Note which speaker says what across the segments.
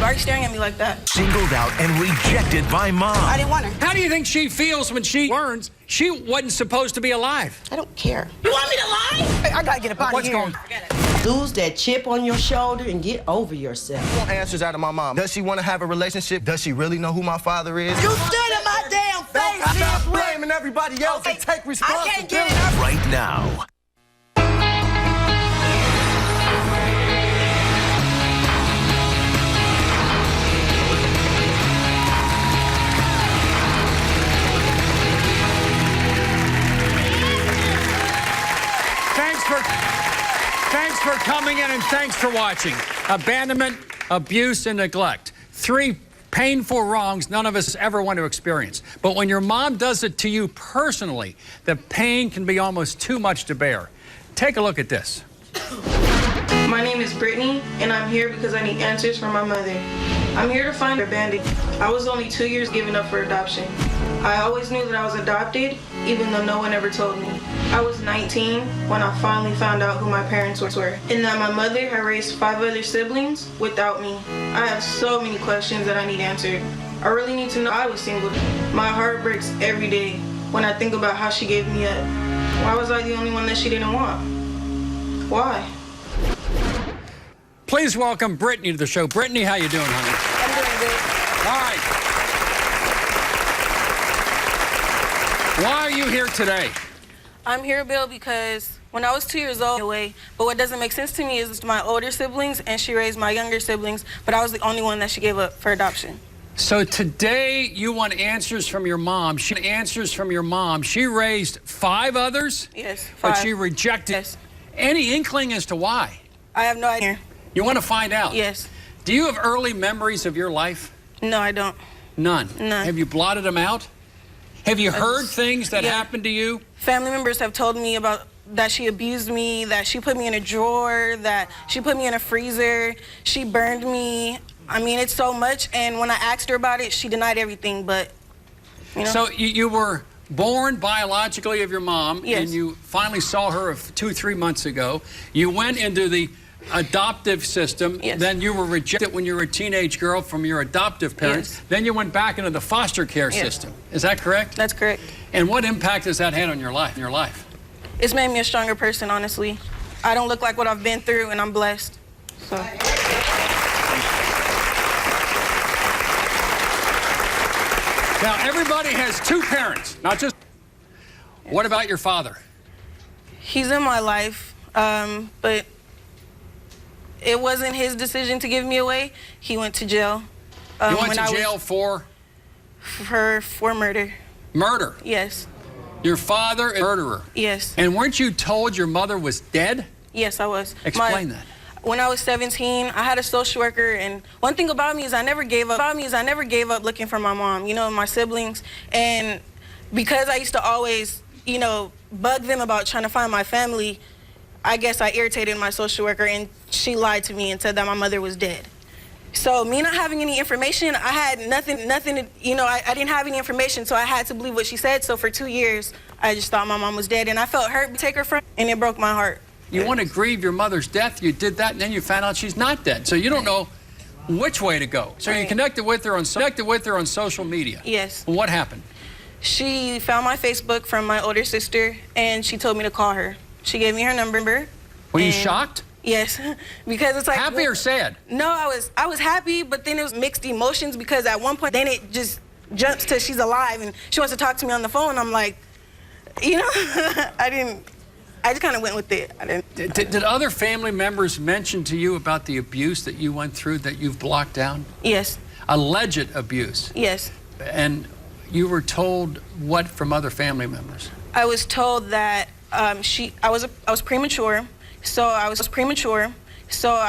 Speaker 1: Why are you staring at me like that?
Speaker 2: Singled out and rejected by mom.
Speaker 1: I didn't want her.
Speaker 3: How do you think she feels when she learns she wasn't supposed to be alive?
Speaker 1: I don't care. You want me to lie? I gotta get up out of here.
Speaker 3: What's going on?
Speaker 4: Lose that chip on your shoulder and get over yourself.
Speaker 5: I want answers out of my mom. Does she want to have a relationship? Does she really know who my father is?
Speaker 4: You stood in my damn face,
Speaker 5: Stop blaming everybody else and take responsibility.
Speaker 4: I can't get it.
Speaker 2: Right now.
Speaker 3: Thanks for coming in and thanks for watching. Abandonment, abuse, and neglect. 3 painful wrongs none of us ever want to experience. But when your mom does it to you personally, the pain can be almost too much to bear. Take a look at this.
Speaker 1: My name is Brittany, and I'm here because I need answers from my mother. I'm here to find her bandit. I was only 2 years given up for adoption. I always knew that I was adopted, even though no one ever told me. I was 19 when I finally found out who my parents were, and that my mother had raised 5 other siblings without me. I have so many questions that I need answered. I really need to know I was single. My heart breaks every day when I think about how she gave me up. Why was I the only one that she didn't want? Why?
Speaker 3: Please welcome Brittany to the show. Brittany, how you doing, honey?
Speaker 1: I'm doing good.
Speaker 3: All right. Why are you here today?
Speaker 1: I'm here, Bill, because when I was 2 years old, but what doesn't make sense to me is my older siblings, and she raised my younger siblings, but I was the only one that she gave up for adoption.
Speaker 3: So today you want answers from your mom. She raised 5 others?
Speaker 1: Yes, 5.
Speaker 3: But she rejected.
Speaker 1: Yes.
Speaker 3: Any inkling as to why?
Speaker 1: I have no idea.
Speaker 3: You want to find out?
Speaker 1: Yes.
Speaker 3: Do you have early memories of your life?
Speaker 1: No, I don't.
Speaker 3: None?
Speaker 1: None.
Speaker 3: Have you blotted them out? Have you heard things that happened to you?
Speaker 1: Family members have told me about that she abused me, that she put me in a drawer, that she put me in a freezer, she burned me. I mean, it's so much, and when I asked her about it, she denied everything, but, you know.
Speaker 3: So you were born biologically of your mom,
Speaker 1: Yes.
Speaker 3: and you finally saw her 2 or 3 months ago. You went into the adoptive system.
Speaker 1: Yes.
Speaker 3: Then you were rejected when you were a teenage girl from your adoptive parents.
Speaker 1: Yes.
Speaker 3: Then you went back into the foster care system. Is that correct?
Speaker 1: That's correct.
Speaker 3: And what impact has that had on your life?
Speaker 1: It's made me a stronger person, honestly. I don't look like what I've been through, and I'm blessed. So.
Speaker 3: Now, everybody has 2 parents, not just... What about your father?
Speaker 1: He's in my life, but it wasn't his decision to give me away. He went to jail.
Speaker 3: You went to jail for
Speaker 1: murder.
Speaker 3: Murder?
Speaker 1: Yes.
Speaker 3: Your father is a murderer?
Speaker 1: Yes.
Speaker 3: And weren't you told your mother was dead?
Speaker 1: Yes, I was.
Speaker 3: Explain that.
Speaker 1: When I was 17, I had a social worker, and one thing about me is I never gave up looking for my mom, you know, my siblings. And because I used to always, you know, bug them about trying to find my family, I guess I irritated my social worker, and she lied to me and said that my mother was dead. So me not having any information, I had nothing, you know, I didn't have any information, so I had to believe what she said. So for 2 years, I just thought my mom was dead, and I felt hurt to take her from, and it broke my heart.
Speaker 3: You want to grieve your mother's death, you did that, and then you found out she's not dead. So you don't know which way to go. So you connected with her on social media.
Speaker 1: Yes.
Speaker 3: Well, what happened?
Speaker 1: She found my Facebook from my older sister, and she told me to call her. She gave me her number.
Speaker 3: Were you shocked?
Speaker 1: Yes, because it's like...
Speaker 3: Happy or sad?
Speaker 1: No, I was happy, but then it was mixed emotions, because at one point, then it just jumps to she's alive, and she wants to talk to me on the phone. I'm like, you know, I just kind of went with it.
Speaker 3: Did other family members mention to you about the abuse that you went through that you've blocked down?
Speaker 1: Yes.
Speaker 3: Alleged abuse?
Speaker 1: Yes.
Speaker 3: And you were told what from other family members?
Speaker 1: I was told that I was premature, so I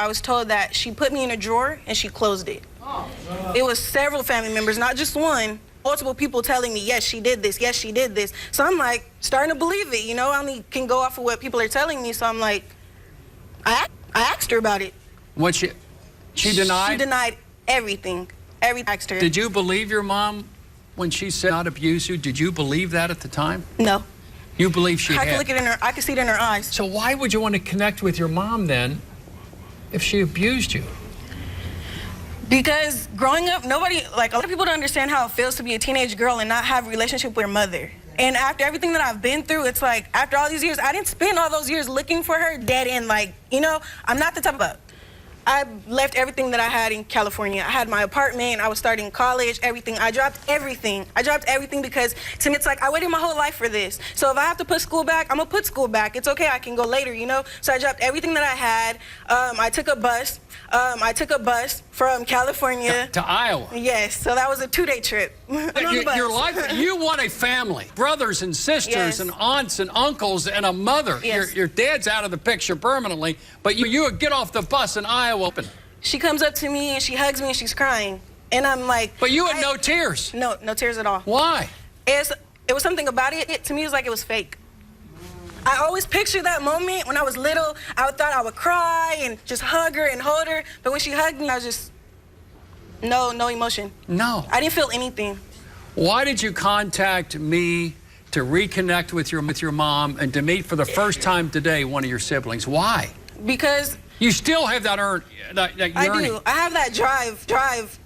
Speaker 1: was told that she put me in a drawer and she closed it. It was several family members, not just one. Multiple people telling me, yes, she did this, yes, she did this. So I'm like, starting to believe it, you know? I only can go off of what people are telling me, so I'm like, I asked her about it.
Speaker 3: What she denied?
Speaker 1: She denied everything. Everything I asked her.
Speaker 3: Did you believe your mom when she said not abuse you? Did you believe that at the time?
Speaker 1: No.
Speaker 3: You believe she had?
Speaker 1: I could look at I could see it in her eyes.
Speaker 3: So why would you want to connect with your mom then if she abused you?
Speaker 1: Because growing up, nobody, like, a lot of people don't understand how it feels to be a teenage girl and not have a relationship with her mother. And after everything that I've been through, it's like, after all these years, I didn't spend all those years looking for her dead end. Like, you know, I'm not the type of... I left everything that I had in California. I had my apartment, I was starting college, everything. I dropped everything. I dropped everything because to me it's like I waited my whole life for this. So if I have to put school back, I'm gonna put school back. It's okay, I can go later, you know? So I dropped everything that I had. I took a bus. I took a bus from California
Speaker 3: to Iowa.
Speaker 1: Yes, so that was a 2-day trip.
Speaker 3: Your life, you want a family, brothers and sisters
Speaker 1: Yes.
Speaker 3: and aunts and uncles and a mother.
Speaker 1: Yes.
Speaker 3: Your dad's out of the picture permanently, but you would get off the bus in Iowa.
Speaker 1: She comes up to me and she hugs me and she's crying. And I'm like...
Speaker 3: But you had no tears.
Speaker 1: No tears at all.
Speaker 3: Why?
Speaker 1: It was something about it. To me, it was like it was fake. I always pictured that moment when I was little. I thought I would cry and just hug her and hold her. But when she hugged me, I was just... No emotion.
Speaker 3: No.
Speaker 1: I didn't feel anything.
Speaker 3: Why did you contact me to reconnect with your mom and to meet for the first time today one of your siblings? Why?
Speaker 1: Because...
Speaker 3: You still have that yearning.
Speaker 1: I do. I have that drive.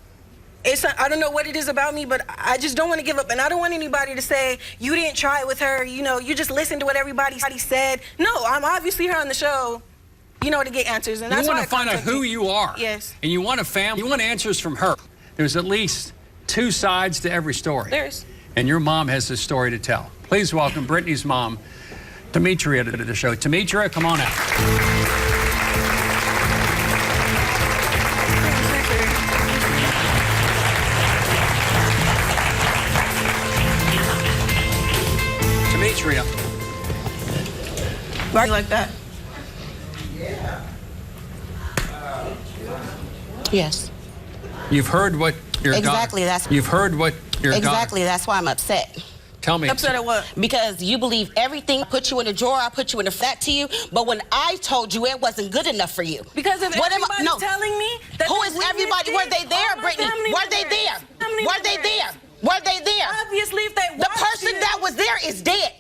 Speaker 1: I don't know what it is about me, but I just don't want to give up. And I don't want anybody to say, you didn't try it with her, you know, you just listened to what everybody said. No, I'm obviously here on the show, you know, to get answers. And that's
Speaker 3: you
Speaker 1: why
Speaker 3: want to find out who you are.
Speaker 1: Yes.
Speaker 3: And you want a family. You want answers from her. There's at least 2 sides to every story.
Speaker 1: There's.
Speaker 3: And your mom has this story to tell. Please welcome Brittany's mom, Demetria, to the show. Demetria, come on out. Demetria.
Speaker 1: Why like that?
Speaker 6: Yes.
Speaker 3: You've heard what your
Speaker 6: Exactly,
Speaker 3: daughter...
Speaker 6: that's...
Speaker 3: You've heard what your
Speaker 6: Exactly,
Speaker 3: daughter...
Speaker 6: that's why I'm upset.
Speaker 3: Tell me.
Speaker 1: Upset at what?
Speaker 6: Because you believe everything, put you in a drawer, I put you in a flat to you, but when I told you it wasn't good enough for you.
Speaker 1: Because if everybody's telling me that
Speaker 6: who is everybody? Were they there, Brittany? Were they there? Were they there? Were they there?
Speaker 1: Obviously, if they
Speaker 6: The person that was there is dead.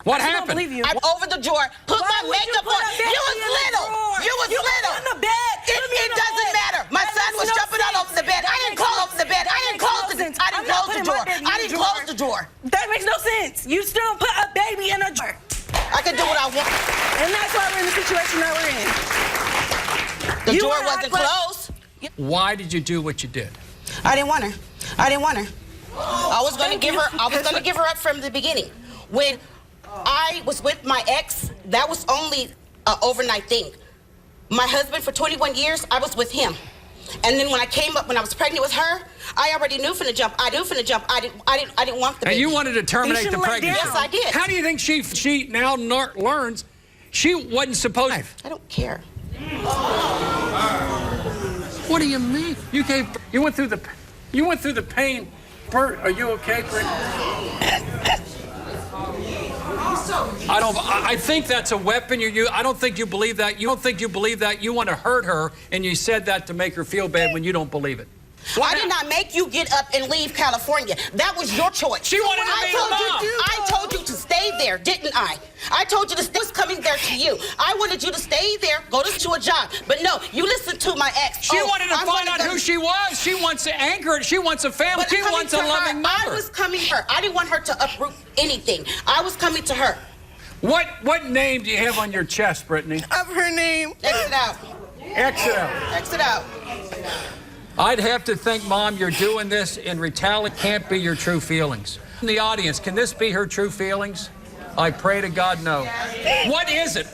Speaker 3: What
Speaker 1: I
Speaker 3: happened?
Speaker 1: don't believe you.
Speaker 6: I over the drawer, put my makeup on. You was little. You was little.
Speaker 1: In the bed.
Speaker 6: It doesn't matter. My son was jumping all over the bed. I didn't close over the bed. I didn't close the drawer. I didn't close the drawer.
Speaker 1: That makes no sense. You still don't put a baby in a drawer.
Speaker 6: I can do what I want.
Speaker 1: And that's why we're in the situation that we're in.
Speaker 6: The
Speaker 1: You
Speaker 6: drawer
Speaker 1: wanna
Speaker 6: wasn't
Speaker 1: act like-
Speaker 6: closed.
Speaker 3: Why did you do what you did?
Speaker 6: I didn't want her. I didn't want her. I was going to give her up from the beginning. When I was with my ex, that was only an overnight thing. My husband for 21 years, I was with him. And then when I came up, when I was pregnant with her, I already knew from the jump. I didn't want the baby.
Speaker 3: And you wanted to terminate the pregnancy.
Speaker 6: Yes, I did.
Speaker 3: How do you think she now learns she wasn't supposed to?
Speaker 6: I don't care.
Speaker 3: What do you mean? You went through the pain. Bert, are you okay, Bert? I think that's a weapon you use. I don't think you believe that. You don't think you believe that. You want to hurt her, and you said that to make her feel bad when you don't believe it.
Speaker 6: I did not make you get up and leave California. That was your choice.
Speaker 3: She wanted to be a mom.
Speaker 6: I told you to stay there, didn't I? I told you to stay. I was coming there to you. I wanted you to stay there, go to a job. But no, you listened to my ex.
Speaker 3: She wanted to find out who she was. She wants to anchor it. She wants a family. She wants a loving mother.
Speaker 6: I was coming to her. I didn't want her to uproot anything. I was coming to her.
Speaker 3: What name do you have on your chest, Brittany?
Speaker 1: Of her name.
Speaker 6: Exit out.
Speaker 3: Exit out.
Speaker 6: Exit out.
Speaker 3: I'd have to think, Mom, you're doing this in retaliation. Can't be your true feelings. In the audience, can this be her true feelings? I pray to God, no. What is it?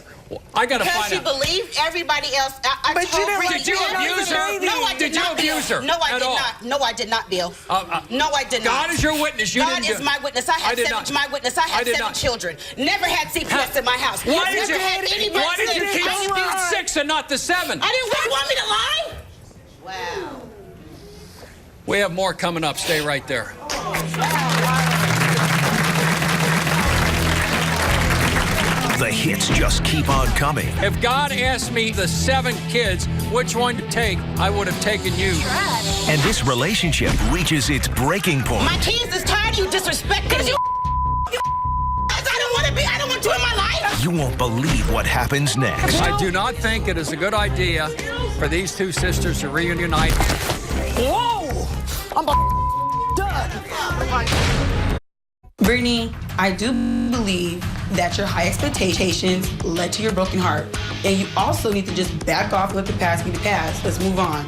Speaker 3: I gotta
Speaker 6: because
Speaker 3: find
Speaker 6: she
Speaker 3: out.
Speaker 6: believed everybody else. I
Speaker 1: But
Speaker 6: told
Speaker 1: you
Speaker 3: Did you abuse her?
Speaker 6: No, I did
Speaker 3: Did you
Speaker 6: not,
Speaker 3: abuse
Speaker 6: Bill.
Speaker 3: her?
Speaker 6: No, I
Speaker 3: at
Speaker 6: did
Speaker 3: all?
Speaker 6: not. No, I did not, Bill. No, I did not.
Speaker 3: God is your witness. You
Speaker 6: God
Speaker 3: didn't
Speaker 6: is my witness. I have
Speaker 3: did
Speaker 6: seven.
Speaker 3: not.
Speaker 6: My witness. I have
Speaker 3: did
Speaker 6: 7
Speaker 3: not.
Speaker 6: children. Never had CPS in my house.
Speaker 3: Why did
Speaker 6: Never had anybody.
Speaker 3: Why did you keep 6 and not the 7?
Speaker 6: I didn't want me to lie. Wow.
Speaker 3: We have more coming up. Stay right there.
Speaker 2: The hits just keep on coming.
Speaker 3: If God asked me the 7 kids, which one to take, I would have taken you.
Speaker 2: And this relationship reaches its breaking point.
Speaker 6: My kids is tired of you disrespecting you. I don't want you in my life.
Speaker 2: You won't believe what happens next.
Speaker 3: I do not think it is a good idea for these 2 sisters to reunite.
Speaker 4: Whoa! I'm done.
Speaker 6: Brittany, I do believe that your high expectations led to your broken heart. And you also need to just back off, let the past be the past. Let's move on.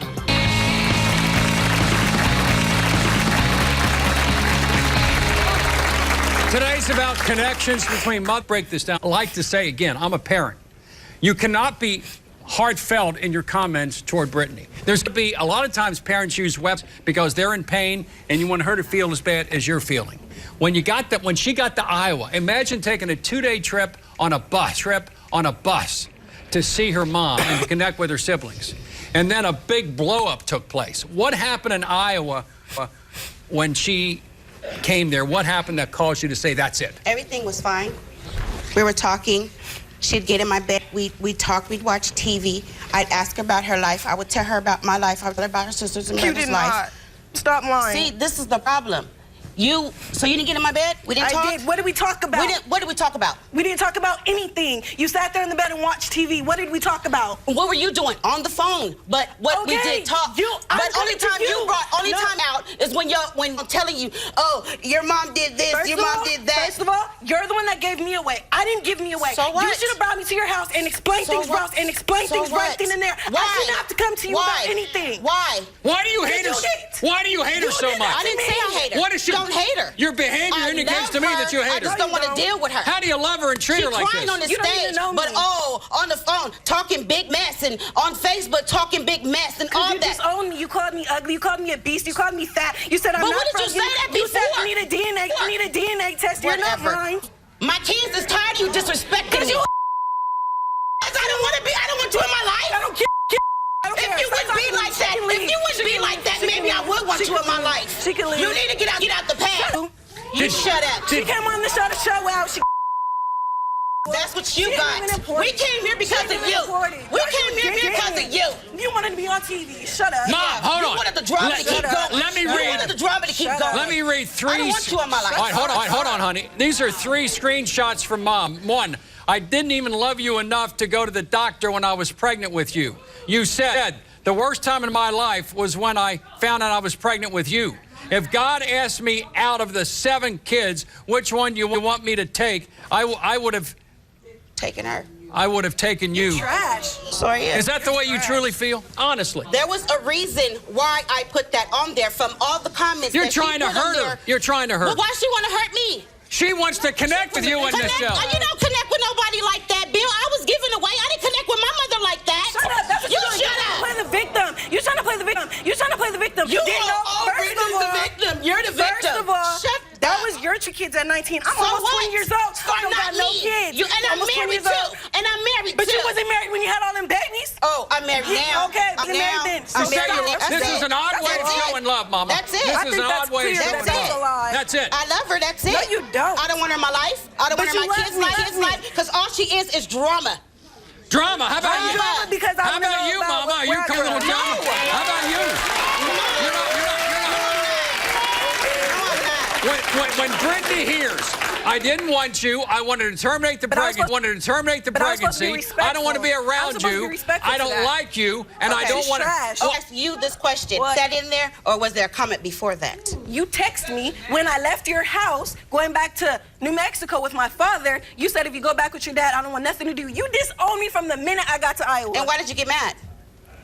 Speaker 3: Today's about connections between mother. Break this down. I like to say again, I'm a parent. You cannot be heartfelt in your comments toward Brittany. There's going to be a lot of times parents use webs because they're in pain and you want her to feel as bad as you're feeling. When she got to Iowa, imagine taking a 2-day trip on a bus to see her mom and to connect with her siblings. And then a big blow up took place. What happened in Iowa when she came there? What happened that caused you to say that's it?
Speaker 6: Everything was fine. We were talking. She'd get in my bed. We'd talk. We'd watch TV. I'd ask her about her life. I would tell her about my life. I would tell her about her sisters and brother's life.
Speaker 4: You did not. Stop lying.
Speaker 6: See, this is the problem. So you didn't get in my bed? We didn't talk?
Speaker 4: I did. What did we talk about?
Speaker 6: What did we talk about?
Speaker 4: We didn't talk about anything. You sat there in the bed and watched TV. What did we talk about?
Speaker 6: What were you doing? On the phone. But what we did talk. But only time you brought time out is when I'm telling you, oh, your mom did this, your mom did that.
Speaker 4: First of all, you're the one that gave me away. I didn't give me away.
Speaker 6: So what?
Speaker 4: You should have brought me to your house and explained things right then and there.
Speaker 6: Why?
Speaker 4: I didn't have to come to you about anything.
Speaker 6: Why?
Speaker 3: Why do you hate her? Why do you hate her so much?
Speaker 6: I didn't say I hate her.
Speaker 3: What is she?
Speaker 6: Don't hate her.
Speaker 3: Your behavior indicates to me that you hate her.
Speaker 6: I just don't want to deal with her.
Speaker 3: How do you love her and treat her like this?
Speaker 6: She's crying on the stage, but on the phone, talking big mess, and on Facebook, talking big mess, and all
Speaker 4: you
Speaker 6: that.
Speaker 4: You disowned me. You called me ugly. You called me a beast. You called me fat. You said I'm
Speaker 6: but
Speaker 4: not
Speaker 6: what did you say that before?
Speaker 4: You said you need a DNA. You need a DNA test. You're not mine.
Speaker 6: My kids is tired of you disrespecting me. I don't want you in my life.
Speaker 4: I don't care.
Speaker 6: If you would be like that, maybe I would want you in my life.
Speaker 4: She can leave.
Speaker 6: You need to get out the past. You shut up.
Speaker 4: She came on the show to show out.
Speaker 6: That's what you got. We came here because of you. We came here because of you.
Speaker 4: You wanted to be on TV. Shut up.
Speaker 3: Mom, hold on.
Speaker 6: You wanted the drama to keep going.
Speaker 3: Let me read.
Speaker 6: You wanted the drama to keep going.
Speaker 3: Let me read 3.
Speaker 6: I don't want you in my life.
Speaker 3: All right, hold on, honey. These are 3 screenshots from Mom. 1, I didn't even love you enough to go to the doctor when I was pregnant with you. You said, the worst time in my life was when I found out I was pregnant with you. If God asked me out of the 7 kids, which one do you want me to take, I would have
Speaker 6: taken her.
Speaker 3: I would have taken you.
Speaker 4: You're trash.
Speaker 6: Sorry.
Speaker 3: Is that the way you truly feel? Honestly.
Speaker 6: There was a reason why I put that on there from all the comments.
Speaker 3: You're trying to hurt her. You're trying to hurt her.
Speaker 6: But why she want to hurt me?
Speaker 3: She wants to connect with you in this show.
Speaker 6: You don't connect with nobody like that, Bill. I was giving away. I didn't connect with my mother like that.
Speaker 4: Shut up. That's what
Speaker 6: you
Speaker 4: you're
Speaker 6: shut up.
Speaker 4: Play the victim. You're trying to play the victim. You're trying to play the victim.
Speaker 6: You are already the victim. You're the victim.
Speaker 4: First of all,
Speaker 6: shut
Speaker 4: that was your 2 kids at 19. I'm almost 20 years old. I don't got no kids.
Speaker 6: And I'm married too. And I'm married too.
Speaker 4: But you wasn't married when you had all them babies.
Speaker 6: Oh, I'm married now.
Speaker 4: Okay, I'm married then.
Speaker 3: This is an odd way of showing love, Mama.
Speaker 6: That's it.
Speaker 3: This is an odd way of showing love. That's it.
Speaker 6: I love her. That's it.
Speaker 4: No, you don't.
Speaker 6: I don't want her in my life. I don't want her in my kids' life. Because all she is drama.
Speaker 3: Drama? How about you?
Speaker 4: Drama because I
Speaker 3: How about you, Mama? You come with drama. How about you? You're not. When Brittany hears, I didn't want you, I wanted to terminate the pregnancy. I don't want to be around you. I don't like you, and I don't want to.
Speaker 6: I asked you this question. Was that in there, or was there a comment before that?
Speaker 4: You text me when I left your house, going back to New Mexico with my father. You said if you go back with your dad, I don't want nothing to do. You disowned me from the minute I got to Iowa.
Speaker 6: And why did you get mad?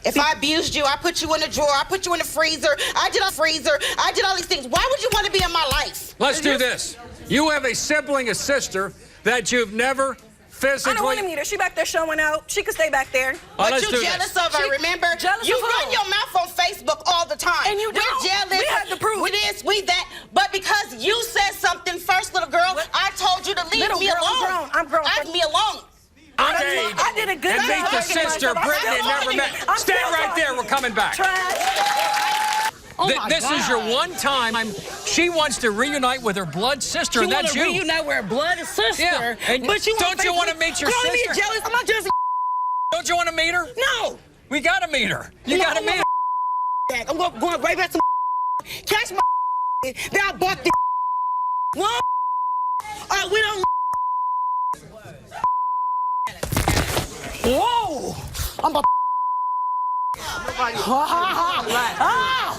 Speaker 6: If I abused you, I put you in a drawer, I put you in the freezer, I did all these things. Why would you want to be in my life?
Speaker 3: Let's do this. You have a sibling, a sister, that you've never physically...
Speaker 4: I don't want to meet her. She back there showing out. She can stay back there.
Speaker 6: But you jealous of her, remember? You run your mouth on Facebook all the time.
Speaker 4: And you don't.
Speaker 6: We're jealous.
Speaker 4: We have the proof.
Speaker 6: We this, we that. But because you said something first, little girl, I told you to leave me alone.
Speaker 4: I'm grown.
Speaker 6: Leave me alone.
Speaker 4: I did a good job.
Speaker 3: And meet the sister Brittany never met. Stay right there. We're coming back. This is your one time she wants to reunite with her blood sister, and that's you.
Speaker 7: Reunite with her blood sister.
Speaker 3: Yeah. And
Speaker 7: but
Speaker 3: don't you want to meet your sister?
Speaker 7: Me jealous. I'm not jealous.
Speaker 3: Don't you want to meet her?
Speaker 7: No.
Speaker 3: We got to meet her. You got to meet her.
Speaker 7: I'm going right back to catch my then I bought the one. All right, we don't. Whoa! I'm about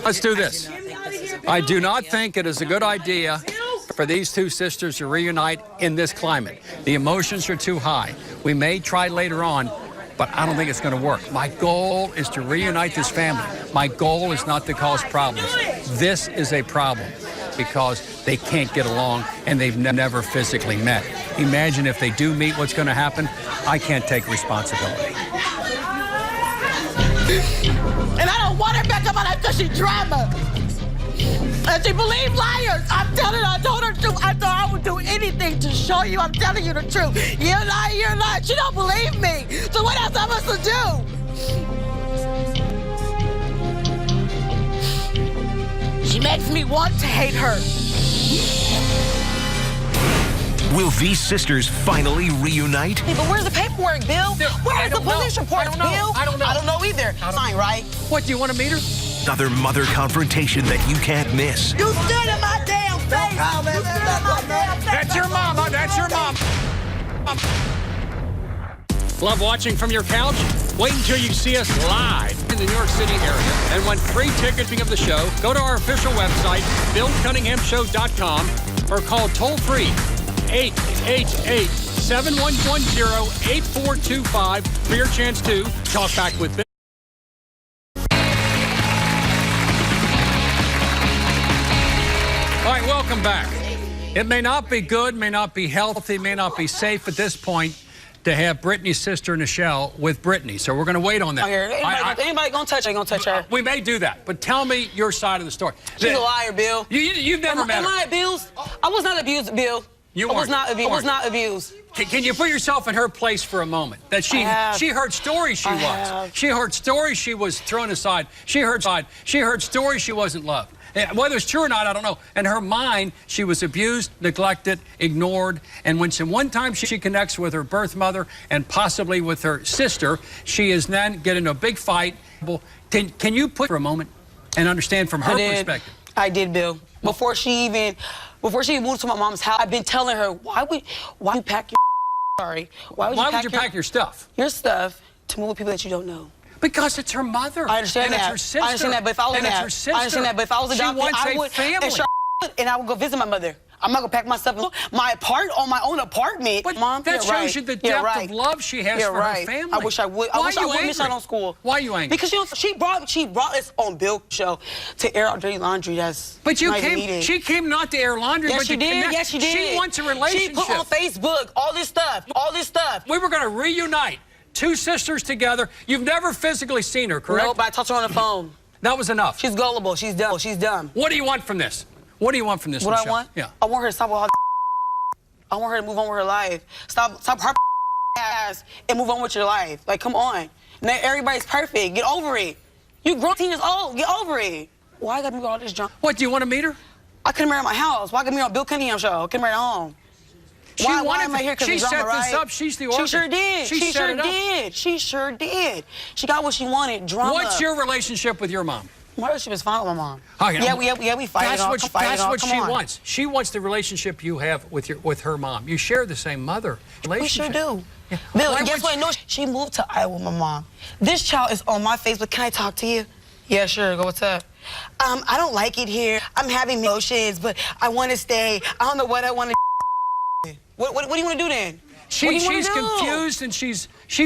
Speaker 3: Let's do this. I do not think it is a good idea for these two sisters to reunite in this climate. The emotions are too high. We may try later on, but I don't think it's going to work. My goal is to reunite this family. My goal is not to cause problems. This is a problem because they can't get along and they've never physically met. Imagine if they do meet, what's going to happen? I can't take responsibility.
Speaker 7: And I don't want her back in my life because she's drama. And she believes liars. I'm telling her, I told her the truth. I thought I would do anything to show you I'm telling you the truth. You're lying, you're lying. She don't believe me. So what else am I supposed to do? She makes me want to hate her.
Speaker 2: Will these sisters finally reunite?
Speaker 7: Hey, but where's the paperwork, Bill? Where's the police report, Bill?
Speaker 3: I don't know.
Speaker 7: I don't know either. Fine, right?
Speaker 3: What, do you want to meet her?
Speaker 2: Another mother confrontation that you can't miss.
Speaker 7: You stood in my damn face.
Speaker 3: That's your mama. That's your mom. Love watching from your couch? Wait until you see us live in the New York City area. And want free ticketing of the show, go to our official website, BillCunninghamShow.com, or call toll-free 888-710-8425 for your chance to talk back with Bill. All right, welcome back. It may not be good, may not be healthy, may not be safe at this point to have Brittany's sister, Nichelle, with Brittany. So we're going to wait on that.
Speaker 7: Anybody gonna touch her, ain't gonna touch her.
Speaker 3: We may do that, but tell me your side of the story.
Speaker 7: She's a liar, Bill.
Speaker 3: You've never met her.
Speaker 7: Am I abused? I was not abused, Bill.
Speaker 3: You
Speaker 7: I was not abused.
Speaker 3: Can you put yourself in her place for a moment? That she heard stories she was. She heard stories she was thrown aside. She heard stories she wasn't loved. Whether it's true or not, I don't know. In her mind, she was abused, neglected, ignored. And when one time she connects with her birth mother and possibly with her sister, she is then getting a big fight. Can you put for a moment and understand from her perspective?
Speaker 7: I did, Bill. Before she even moved to my mom's house, I've been telling her, why would you pack your sorry? Why would you pack your stuff? Your stuff to move with people that you don't know.
Speaker 3: Because it's her mother.
Speaker 7: I understand
Speaker 3: and
Speaker 7: that.
Speaker 3: It's her sister.
Speaker 7: I understand that, but if I was
Speaker 3: and it's her sister.
Speaker 7: I understand that, but if I was adopted, I would.
Speaker 3: Family.
Speaker 7: And I would go visit my mother. I'm not gonna pack my stuff in my own apartment.
Speaker 3: But
Speaker 7: Mom,
Speaker 3: that shows you the depth of love she has for her family.
Speaker 7: I wish I would. I wish I would miss out on school.
Speaker 3: Why are you angry?
Speaker 7: Because she brought us on Bill's show to air our dirty laundry.
Speaker 3: But she came not to air laundry.
Speaker 7: Yes,
Speaker 3: but
Speaker 7: she did. Yes, she did.
Speaker 3: She wants a relationship.
Speaker 7: She put on Facebook all this stuff. We
Speaker 3: were gonna reunite. Two sisters together. You've never physically seen her, correct?
Speaker 7: No, but I talked to her on the phone.
Speaker 3: That was enough.
Speaker 7: She's gullible. She's dumb. She's dumb.
Speaker 3: What do you want from this? What do you want from this,
Speaker 7: What
Speaker 3: Nichelle?
Speaker 7: I want?
Speaker 3: Yeah.
Speaker 7: I want her to stop with all I want her to move on with her life. Stop her ass and move on with your life. Like, come on. Now, everybody's perfect. Get over it. You grown 10 years old. Get over it. Why I gotta be all this junk?
Speaker 3: What, do you want to meet her?
Speaker 7: I couldn't marry at my house. Why I gotta meet on Bill Cunningham show? I couldn't marry at home. Why am I here?
Speaker 3: She set this up. She's the organ.
Speaker 7: She sure did.
Speaker 3: She sure
Speaker 7: did. She sure did. She got what she wanted. Drama.
Speaker 3: What's your relationship with your mom?
Speaker 7: My relationship is fine with my mom.
Speaker 3: Okay.
Speaker 7: Yeah, we fight.
Speaker 3: That's what she wants. She wants the relationship you have with her mom. You share the same mother relationship.
Speaker 7: We sure do. Yeah. Bill, and guess what? No, she moved to Iowa with my mom. This child is on my Facebook. Can I talk to you? Yeah, sure. Go. What's up? I don't like it here. I'm having emotions, but I want to stay. I don't know what I want to. What do you want to do then?
Speaker 3: She's confused and she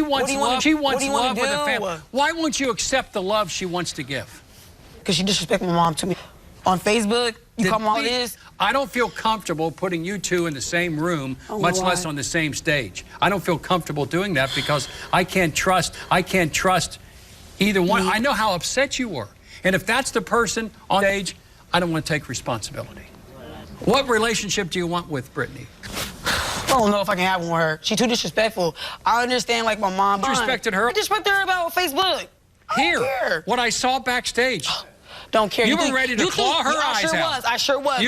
Speaker 3: wants love. She wants love with the family. Why won't you accept the love she wants to give?
Speaker 7: Because she disrespected my mom to me. On Facebook, you call me all this?
Speaker 3: I don't feel comfortable putting you two in the same room, much less on the same stage. I don't feel comfortable doing that because I can't trust either one. I know how upset you were. And if that's the person on stage, I don't want to take responsibility. What relationship do you want with Brittany?
Speaker 7: I don't know if I can have one with her. She's too disrespectful. I understand, like, my mom.
Speaker 3: You respected her?
Speaker 7: I disrespected her about Facebook.
Speaker 3: Here, what I saw backstage.
Speaker 7: Don't care.
Speaker 3: You were ready to claw her eyes out.
Speaker 7: I sure was.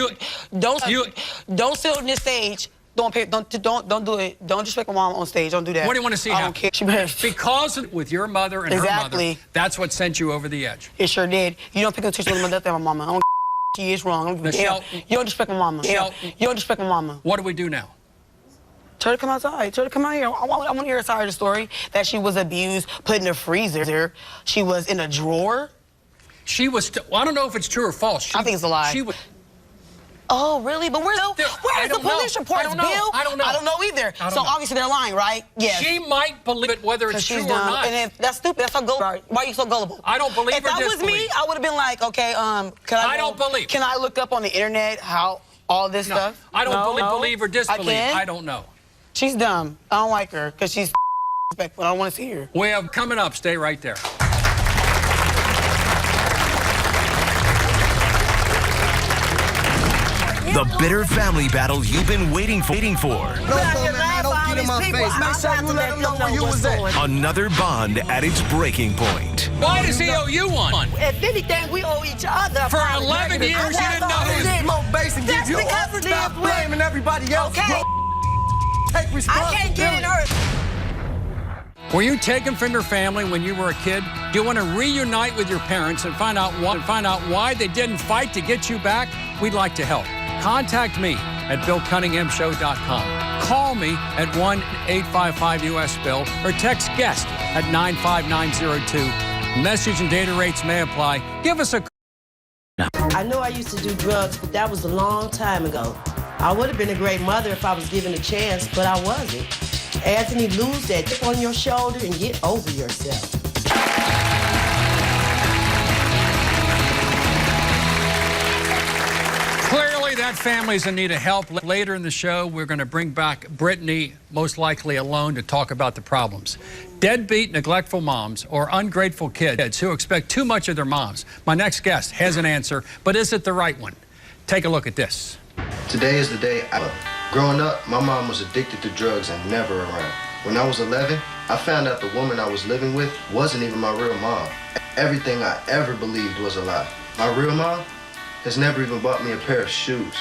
Speaker 7: Don't sit on this stage. Don't do it. Don't disrespect my mom on stage. Don't do that.
Speaker 3: What do you want to see
Speaker 7: happen? I don't care.
Speaker 3: Because with your mother and her mother, that's what sent you over the edge.
Speaker 7: It sure did. You don't pick up teachers with my death than my mama. I don't she is wrong.
Speaker 3: Michelle,
Speaker 7: you don't disrespect my mama.
Speaker 3: Michelle,
Speaker 7: you don't disrespect my mama.
Speaker 3: What do we do now?
Speaker 7: Tell her to come outside. Tell her to come out here. I want to hear her side of the story, that she was abused, put in the freezer. She was in a drawer.
Speaker 3: She was, well, I don't know if it's true or false.
Speaker 7: I think it's a lie.
Speaker 3: She was.
Speaker 7: Oh, really? But where's the police reports, Bill?
Speaker 3: I don't know.
Speaker 7: I don't know either. So obviously they're lying, right? Yes.
Speaker 3: She might believe it whether it's true or not.
Speaker 7: And if that's stupid, that's how gullible. Why are you so gullible?
Speaker 3: I don't believe
Speaker 7: If that was me, I would have been like, okay, can I look up on the internet how all this stuff?
Speaker 3: I don't believe or disbelieve. I don't know.
Speaker 7: She's dumb. I don't like her because she's respectful. I don't want to see her.
Speaker 3: We have coming up. Stay right there.
Speaker 2: The bitter family battle you've been waiting for.
Speaker 5: Don't get in my face. Make sure you let them know where you was at.
Speaker 2: Another bond at its breaking point.
Speaker 3: Why does he owe you one?
Speaker 4: If anything, we owe each other.
Speaker 3: For 11 years, you didn't know who.
Speaker 5: Smoke base and give you
Speaker 4: because we
Speaker 5: stop
Speaker 4: live with-
Speaker 5: blaming everybody else.
Speaker 4: Okay.
Speaker 5: Take
Speaker 4: I
Speaker 5: responsibility.
Speaker 4: can't get in her.
Speaker 3: Were you taken from your family when you were a kid? Do you want to reunite with your parents and find out why they didn't fight to get you back? We'd like to help. Contact me at BillCunninghamShow.com. Call me at 1-855-US-BILL or text GUEST at 95902. Message and data rates may apply. Give us a call.
Speaker 8: I know I used to do drugs, but that was a long time ago. I would have been a great mother if I was given a chance, but I wasn't. Anthony, lose that chip on your shoulder and get over yourself.
Speaker 3: Clearly, that family's in need of help. Later in the show, we're going to bring back Brittany, most likely alone, to talk about the problems. Deadbeat, neglectful moms or ungrateful kids who expect too much of their moms. My next guest has an answer, but is it the right one? Take a look at this.
Speaker 5: Today is the day growing up, my mom was addicted to drugs and never around. When I was 11, I found out the woman I was living with wasn't even my real mom. Everything I ever believed was a lie. My real mom has never even bought me a pair of shoes.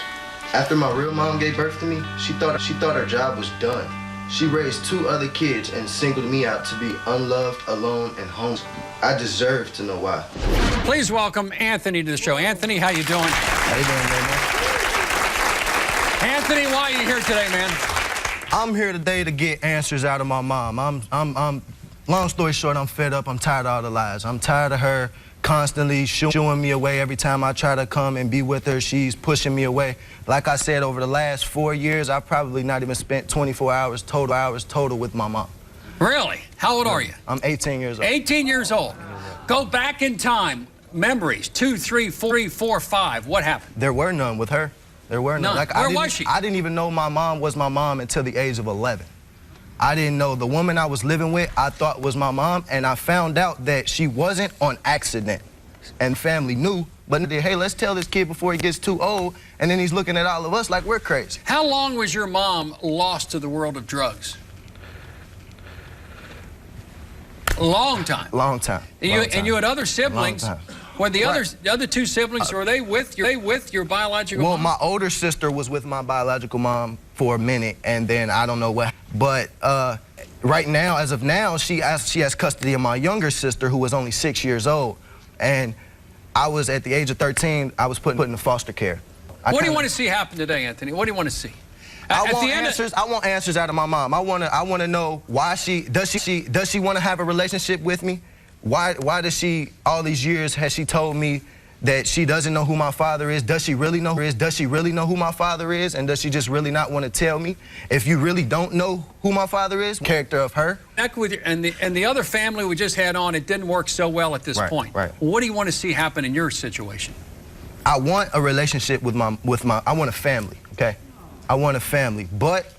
Speaker 5: After my real mom gave birth to me, she thought her job was done. She raised 2 other kids and singled me out to be unloved, alone, and homeless. I deserve to know why.
Speaker 3: Please welcome Anthony to the show. Anthony, how you doing?
Speaker 5: How you doing, man?
Speaker 3: Anthony, why are you here today, man?
Speaker 5: I'm here today to get answers out of my mom. Long story short, I'm fed up. I'm tired of all the lies. I'm tired of her constantly shooing me away. Every time I try to come and be with her, she's pushing me away. Like I said, over the last 4 years, I've probably not even spent 24 hours total with my mom.
Speaker 3: Really? How old are you?
Speaker 5: I'm 18 years old.
Speaker 3: 18 years old. Go back in time. Memories, 2, 3, 4, 5. What happened?
Speaker 5: There were none with her. There were none.
Speaker 3: None. Where was she?
Speaker 5: I didn't even know my mom was my mom until the age of 11. I didn't know the woman I was living with, I thought was my mom, and I found out that she wasn't on accident. And family knew, but hey, let's tell this kid before he gets too old, and then he's looking at all of us like we're crazy.
Speaker 3: How long was your mom lost to the world of drugs? A long time.
Speaker 5: Long time.
Speaker 3: And you had other siblings.
Speaker 5: Long time.
Speaker 3: Were the other 2 siblings, were they with your biological mom?
Speaker 5: Well, my older sister was with my biological mom for a minute, and then I don't know what. But right now, as of now, she has custody of my younger sister, who was only 6 years old. And I was, at the age of 13, I was put into foster care.
Speaker 3: What do you want to see happen today, Anthony? What do you want to see?
Speaker 5: I want answers out of my mom. I want to know why does she want to have a relationship with me? Why does she, all these years, has she told me that she doesn't know who my father is? Does she really know who my father is? And does she just really not want to tell me? If you really don't know who my father is, character of her.
Speaker 3: And the other family we just had on, it didn't work so well at this point.
Speaker 5: Right.
Speaker 3: What do you want to see happen in your situation?
Speaker 5: I want a relationship with my, I want a family, okay? I want a family, but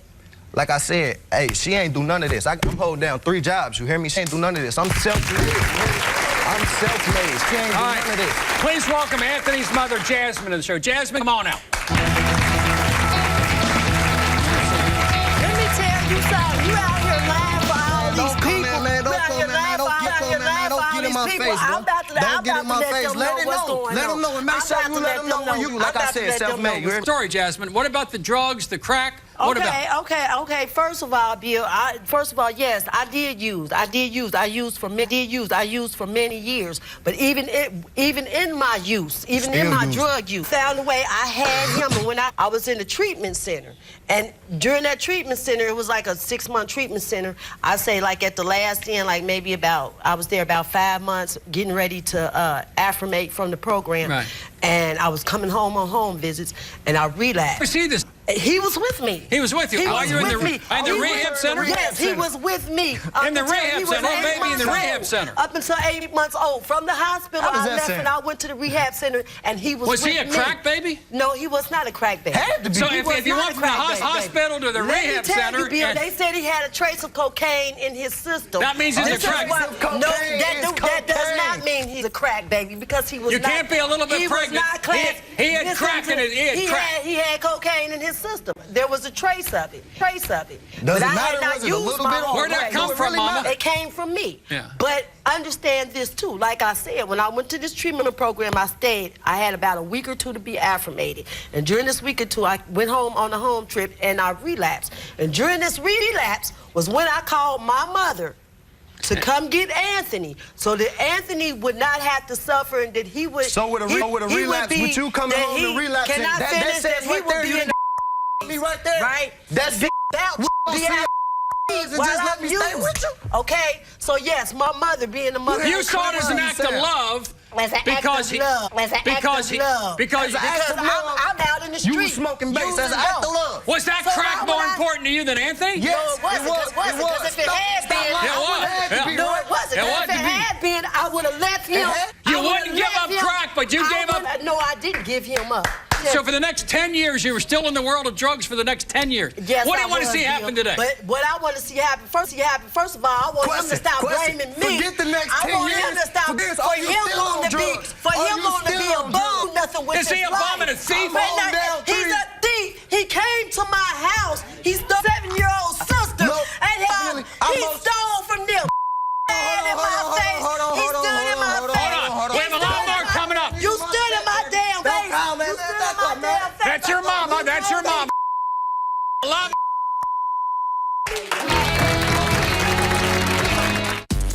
Speaker 5: like I said, hey, she ain't do none of this. I'm holding down 3 jobs, you hear me? She ain't do none of this. I'm self-made. I'm self-made. She ain't do none of this.
Speaker 3: Please welcome Anthony's mother, Jasmine, to the show. Jasmine, come on out.
Speaker 4: Let me tell you something. You out here lying for all these people.
Speaker 5: Man, don't come, man. Don't get in my face, bro. Don't get in my face. Let it know. Let them know and make sure you let them know where you, like I said, self-made.
Speaker 3: Sorry, Jasmine. What about the drugs, the crack? What about?
Speaker 8: Okay. First of all, Bill. Yes, I did use. I used for many years. But even in my use, in my drug use, found a way. I had him, and when I was in the treatment center, and during that treatment center, it was like a 6-month treatment center. I say like at the last end, like maybe I was there about 5 months, getting ready to affirmate from the program,
Speaker 3: right.
Speaker 8: And I was coming home on home visits, and I relapsed.
Speaker 3: I see this.
Speaker 8: He was with me.
Speaker 3: He was with you.
Speaker 8: He
Speaker 3: While
Speaker 8: was
Speaker 3: you're in
Speaker 8: with me.
Speaker 3: the rehab center?
Speaker 8: Yes, he was with me.
Speaker 3: In the rehab center? Oh, baby, in the rehab center.
Speaker 8: Up until 8 months old. From the hospital, I left and I went to the rehab center, and he was with me.
Speaker 3: Was he a crack baby?
Speaker 8: No, he was not a crack baby.
Speaker 3: Had to be. So if you went from the hospital to the rehab center...
Speaker 8: Let me tell you, Bill, they said he had a trace of cocaine in his system.
Speaker 3: That means he's a crack baby.
Speaker 8: No, that does not mean he's a crack baby, because he was not...
Speaker 3: You can't be a little bit pregnant.
Speaker 8: He was not class.
Speaker 3: He had crack in his...
Speaker 8: He had cocaine in his system. There was a trace of it.
Speaker 5: Does it matter? Was it a little bit?
Speaker 3: Where'd that come from, Mama?
Speaker 8: It came from me.
Speaker 3: Yeah.
Speaker 8: But understand this too. Like I said, when I went to this treatment program, I stayed. I had about a week or two to be affirmated. And during this week or two, I went home on a home trip and I relapsed. And during this relapse was when I called my mother to come get Anthony, so that Anthony would not have to suffer, and that he would.
Speaker 5: So with a relapse, with you coming home to relapse, that says right there, you me right there.
Speaker 8: Right.
Speaker 5: That's
Speaker 8: out. Just let me stay with you. Okay. So yes, my mother being the mother.
Speaker 3: You saw it as an act of love. Because I'm
Speaker 8: out in the street.
Speaker 5: You was smoking bass as an act of love.
Speaker 3: Was that crack more important to you than Anthony?
Speaker 8: Yes, no, it wasn't. Because if it had been, no, it wasn't. If it had been, I would have left him.
Speaker 3: You wouldn't give up crack, but you gave up.
Speaker 8: No, I didn't give him up.
Speaker 3: So for the next 10 years, you were still in the world of drugs for the next 10 years.
Speaker 8: Yes,
Speaker 3: what do you want to see happen today?
Speaker 8: But what I want to see happen, first of all, I want him to stop blaming me.
Speaker 5: Forget the next 10 years.
Speaker 8: I want him to stop. For him to be a bum, nothing with his life.
Speaker 3: Is he a bum and a thief?
Speaker 8: He's a thief. He came to my house. He stole 7-year-old sister, and he stole from them. He stood in my face.
Speaker 3: Hold on. We have a lot more coming up.
Speaker 8: You stood in my damn face.
Speaker 3: That's your mama. That's your mama.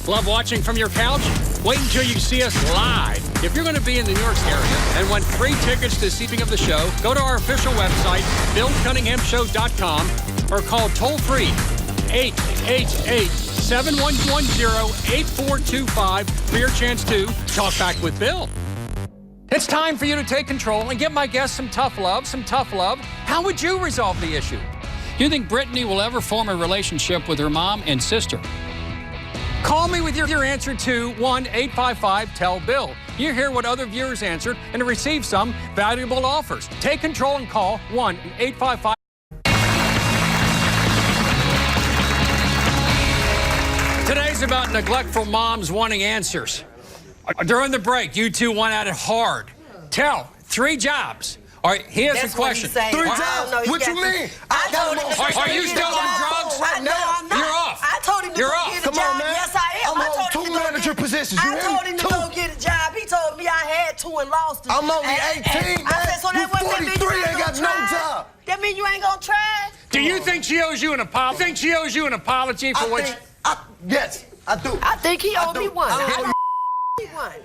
Speaker 3: Love watching from your couch? Wait until you see us live. If you're going to be in the New York area and want free tickets to the seating of the show, go to our official website, BillCunninghamShow.com, or call toll-free 888-710-8425 for your chance to talk back with Bill. It's time for you to take control and give my guests some tough love, How would you resolve the issue? Do you think Brittany will ever form a relationship with her mom and sister? Call me with your answer to 1-855-TELL-BILL. You hear what other viewers answered and receive some valuable offers. Take control and call 1-855. Today's about neglectful moms wanting answers. During the break, you two went at it hard. Tell 3 jobs. All right, here's the question.
Speaker 5: 3 jobs? What you mean?
Speaker 3: Are you still on drugs?
Speaker 8: No, I'm not.
Speaker 3: You're off.
Speaker 8: I told him to go get a job.
Speaker 5: Come on, man.
Speaker 8: Yes, I am.
Speaker 5: I'm on 2 manager positions.
Speaker 8: I told him to go get a job. He told me I had 2 and lost them.
Speaker 5: I'm only 18, man.
Speaker 8: I said, so that
Speaker 5: you 43 ain't got no job.
Speaker 8: That mean you ain't gonna try?
Speaker 3: Do you think she owes you an apology? For what?
Speaker 5: Yes, I do.
Speaker 8: I think he owed me one.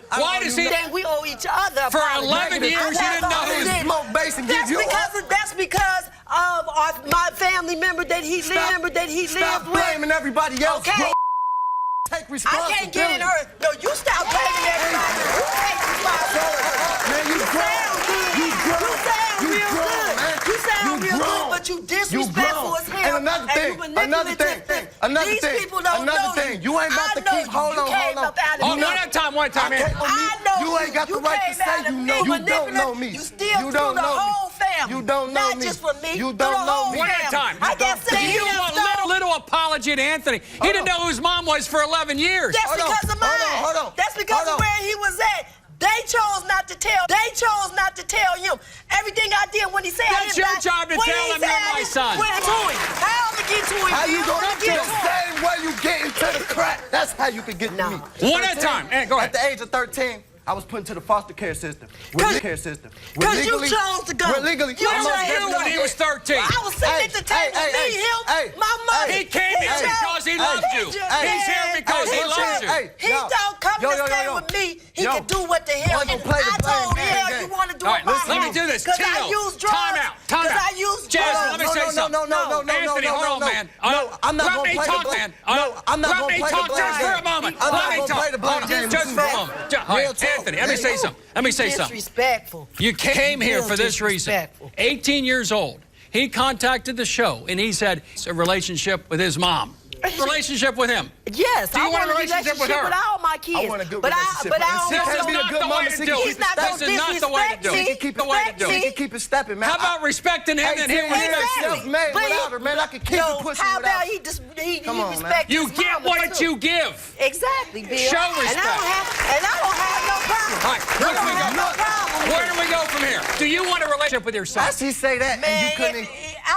Speaker 3: Why does he?
Speaker 8: Then we owe each other.
Speaker 3: For 11 years, you didn't know who was
Speaker 5: smoke base and give you
Speaker 8: That's because of my family member that he lived with.
Speaker 5: Stop blaming everybody else.
Speaker 8: Okay.
Speaker 5: Take responsibility.
Speaker 8: I can't get in her. No, you stop blaming everybody. You take responsibility.
Speaker 5: Man, you sound
Speaker 8: good. You sound real good, but you disrespectful as hell.
Speaker 5: And another thing.
Speaker 8: These people don't know you.
Speaker 5: You ain't about to keep. Hold on.
Speaker 3: One at a time, man.
Speaker 8: I know
Speaker 5: you ain't got the right to say you know. You don't know me.
Speaker 8: You still through the whole family.
Speaker 5: You don't know me.
Speaker 8: Not just for me.
Speaker 5: You don't know me.
Speaker 3: One at a time.
Speaker 8: I guess
Speaker 3: you want little apology to Anthony. He didn't know who his mom was for 11 years.
Speaker 8: That's because of mine.
Speaker 5: Hold on.
Speaker 8: That's because of where he was at. They chose not to tell. Him everything I did when he said.
Speaker 3: That's your job to tell him you're my son.
Speaker 8: How to get to him?
Speaker 5: How you gonna get the same way you get into the crack? That's how you can get to me.
Speaker 3: One at a time. Go ahead.
Speaker 5: At the age of 13, I was put into the foster care system.
Speaker 7: Because you chose to go.
Speaker 5: We're legally.
Speaker 7: You
Speaker 3: I
Speaker 7: chose
Speaker 3: was when he was 13.
Speaker 7: I was sitting at the table, my mother.
Speaker 3: He came here because he loved you. He's here because he loves you.
Speaker 7: He don't come to stay with me. He can do what the hell. And I told him, you want to do it my house.
Speaker 3: Let me do this.
Speaker 7: Because I use drugs.
Speaker 3: Time out. Because
Speaker 7: I use drugs.
Speaker 3: Jasmine, let me say something.
Speaker 5: No,
Speaker 3: Anthony, hold on, man.
Speaker 5: No, I'm not going to play the blame. No, I'm not going to play the blame.
Speaker 3: Let me talk just for a moment.
Speaker 5: I'm not going to play the blame game.
Speaker 3: Just for a moment. Anthony, let me say something. Let me say something.
Speaker 7: Disrespectful.
Speaker 3: You came here for this reason. 18 years old. He contacted the show, and he said it's a relationship with his mom. Relationship with him.
Speaker 7: Yes,
Speaker 3: Do you
Speaker 7: I
Speaker 3: want
Speaker 7: want
Speaker 3: a relationship with her?
Speaker 7: with all my kids.
Speaker 5: I want a good
Speaker 7: but
Speaker 5: relationship.
Speaker 7: But I
Speaker 3: This is not the way to do it.
Speaker 7: He's not going to
Speaker 3: This is not the way to do it.
Speaker 5: He can keep it stepping, man.
Speaker 3: How about respecting him and him respecting you?
Speaker 5: Self-made without her, man. I can keep the pussy
Speaker 7: how
Speaker 5: without
Speaker 7: about he
Speaker 5: Come on,
Speaker 7: respects
Speaker 3: You
Speaker 7: his
Speaker 3: get
Speaker 7: mama,
Speaker 3: what
Speaker 7: too.
Speaker 3: you give.
Speaker 7: Exactly, Bill.
Speaker 3: Show respect.
Speaker 7: And I don't have no problem.
Speaker 3: All right, where do we go from here? Do you want a relationship with your son?
Speaker 5: I see say that, and you couldn't.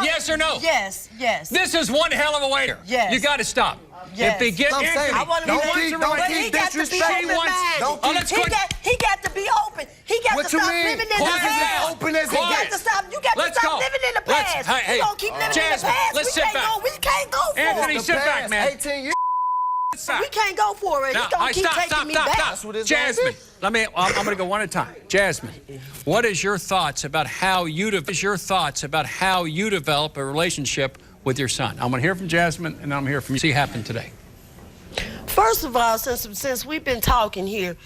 Speaker 3: Yes or no?
Speaker 7: Yes.
Speaker 3: This is one hell of a waiter.
Speaker 7: Yes.
Speaker 3: You got to stop.
Speaker 7: Yes.
Speaker 3: If they get
Speaker 5: I'm saying,
Speaker 3: Anthony,
Speaker 5: don't
Speaker 3: he
Speaker 5: keep disrespecting.
Speaker 7: He got to be open. He got
Speaker 5: What
Speaker 7: to
Speaker 5: you
Speaker 7: stop
Speaker 5: mean?
Speaker 7: living in the
Speaker 5: Quiet
Speaker 7: past.
Speaker 5: as open as it
Speaker 7: You got
Speaker 5: gets.
Speaker 7: to stop. You got to stop living in the past.
Speaker 3: Hey,
Speaker 7: You don't keep living in the
Speaker 3: Jasmine,
Speaker 7: past.
Speaker 3: let's sit back.
Speaker 7: We can't go for
Speaker 3: Anthony,
Speaker 7: it.
Speaker 3: sit back, man.
Speaker 5: 18 years.
Speaker 7: We can't go for it.
Speaker 3: Now,
Speaker 7: He don't keep taking me back.
Speaker 5: That's what it's
Speaker 3: Jasmine, I'm going to go one at a time. Jasmine, what is your thoughts about how you develop a relationship with your son? I'm going to hear from Jasmine, and I'm here from you. See happen today.
Speaker 8: First of all, since we've been talking here,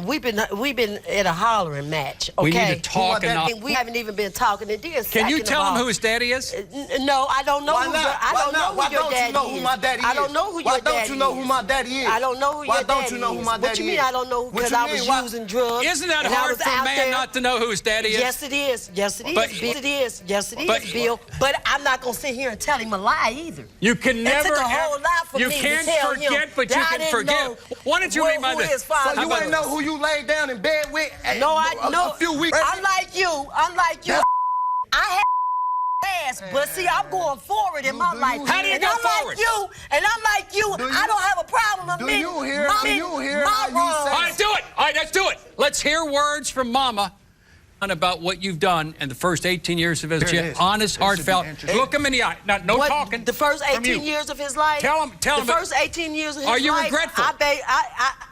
Speaker 8: we've been at a hollering match. Okay?
Speaker 3: We need to talk and not.
Speaker 8: We haven't even been talking. And then
Speaker 3: Can you tell him who his daddy is?
Speaker 8: No, I don't know.
Speaker 5: Why not? Why don't you know who my daddy is?
Speaker 8: I don't know who your
Speaker 5: Why
Speaker 8: daddy
Speaker 5: don't you know who my daddy is?
Speaker 8: I don't know who your daddy is.
Speaker 5: Why don't you know who my daddy is?
Speaker 8: What you mean I don't know? Because I was using drugs.
Speaker 3: Isn't that hard for a man not to know who his daddy is?
Speaker 8: Yes, it is. Yes, it is.
Speaker 3: But-
Speaker 8: Bill. It is. Yes, it
Speaker 3: But-
Speaker 8: is, Bill. But I'm not gonna sit here and tell him a lie either.
Speaker 3: You can never.
Speaker 8: It took a whole lot for
Speaker 3: you
Speaker 8: me
Speaker 3: can't
Speaker 8: to tell
Speaker 3: forget,
Speaker 8: him
Speaker 3: but you
Speaker 8: that I
Speaker 3: can
Speaker 8: didn't
Speaker 3: forgive.
Speaker 8: know
Speaker 3: Why don't you read my
Speaker 8: who
Speaker 3: this?
Speaker 8: his father
Speaker 5: So you
Speaker 8: was.
Speaker 5: ain't know who you laid down in bed with?
Speaker 8: No, I know.
Speaker 5: A few weeks.
Speaker 8: Unlike you, I had past, but see, I'm going forward in my life.
Speaker 3: How do you
Speaker 8: and
Speaker 3: go
Speaker 8: I'm
Speaker 3: forward?
Speaker 8: Like you, I don't have a problem admitting
Speaker 5: Do you hear
Speaker 8: my
Speaker 5: how you
Speaker 8: wrongs.
Speaker 5: say?
Speaker 3: All right, do it. All right, let's do it. Let's hear words from Mama about what you've done in the first 18 years of his life. Honest, heartfelt. Look him in the eye. No
Speaker 8: What,
Speaker 3: talking.
Speaker 8: the first
Speaker 3: from
Speaker 8: 18
Speaker 3: you.
Speaker 8: years of his life.
Speaker 3: Tell him.
Speaker 8: The first 18 years of his life.
Speaker 3: Are you regretful?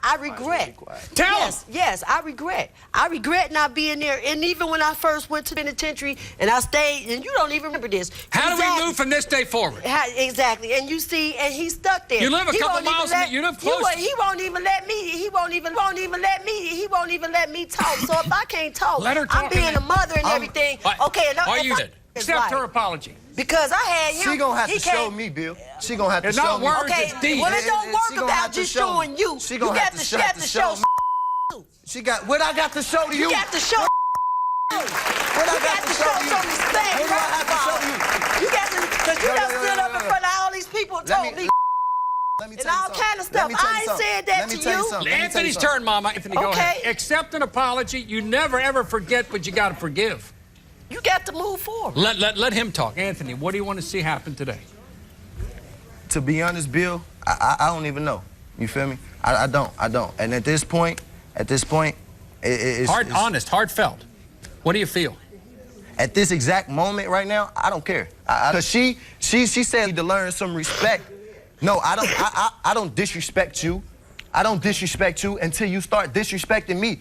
Speaker 8: I regret.
Speaker 3: Tell him.
Speaker 8: Yes, I regret. I regret not being there. And even when I first went to the penitentiary and I stayed, and you don't even remember this.
Speaker 3: How do we move from this day forward?
Speaker 8: Exactly. And you see, and he's stuck there.
Speaker 3: You live a
Speaker 8: He
Speaker 3: couple
Speaker 8: won't even
Speaker 3: miles from you live close.
Speaker 8: He won't even let me. He won't even let me talk. So if I can't talk,
Speaker 3: Let her talk
Speaker 8: I'm being
Speaker 3: and
Speaker 8: a mother and everything. Okay, and
Speaker 3: Are you did? Accept her apology.
Speaker 8: Because I had him.
Speaker 5: She gonna have to show me, Bill. She gonna have to
Speaker 3: It's
Speaker 5: show
Speaker 3: not
Speaker 5: me.
Speaker 3: words,
Speaker 8: Okay,
Speaker 3: it's deeds.
Speaker 8: well, it don't
Speaker 5: She
Speaker 8: work
Speaker 5: gonna
Speaker 8: about
Speaker 5: have to
Speaker 8: just
Speaker 5: show
Speaker 8: showing
Speaker 5: me.
Speaker 8: you.
Speaker 5: She
Speaker 8: You
Speaker 5: gonna
Speaker 8: got
Speaker 5: have to show me. She got what I got to show to you.
Speaker 8: You got to show.
Speaker 5: What I got to show you.
Speaker 8: some respect.
Speaker 5: What do I have to show you?
Speaker 8: You got to, because you done stood up in front of all these people and told me
Speaker 5: Let me
Speaker 8: and
Speaker 5: tell you
Speaker 8: all
Speaker 5: something.
Speaker 8: kind of stuff.
Speaker 5: Let me tell you
Speaker 8: I ain't
Speaker 5: something.
Speaker 8: said that
Speaker 5: Let me
Speaker 8: to
Speaker 5: tell
Speaker 8: you.
Speaker 5: something. Let me tell you
Speaker 3: Anthony's
Speaker 5: something.
Speaker 3: turn, Mama. Anthony, go
Speaker 8: Okay.
Speaker 3: ahead. Accept an apology. You never, ever forget, but you got to forgive.
Speaker 8: You got to move forward.
Speaker 3: Let him talk. Anthony, what do you want to see happen today?
Speaker 5: To be honest, Bill, I don't even know. You feel me? I don't. And at this point, it's
Speaker 3: Honest, heartfelt. What do you feel?
Speaker 5: At this exact moment right now, I don't care. Cause she said to learn some respect. No, I don't disrespect you. I don't disrespect you until you start disrespecting me.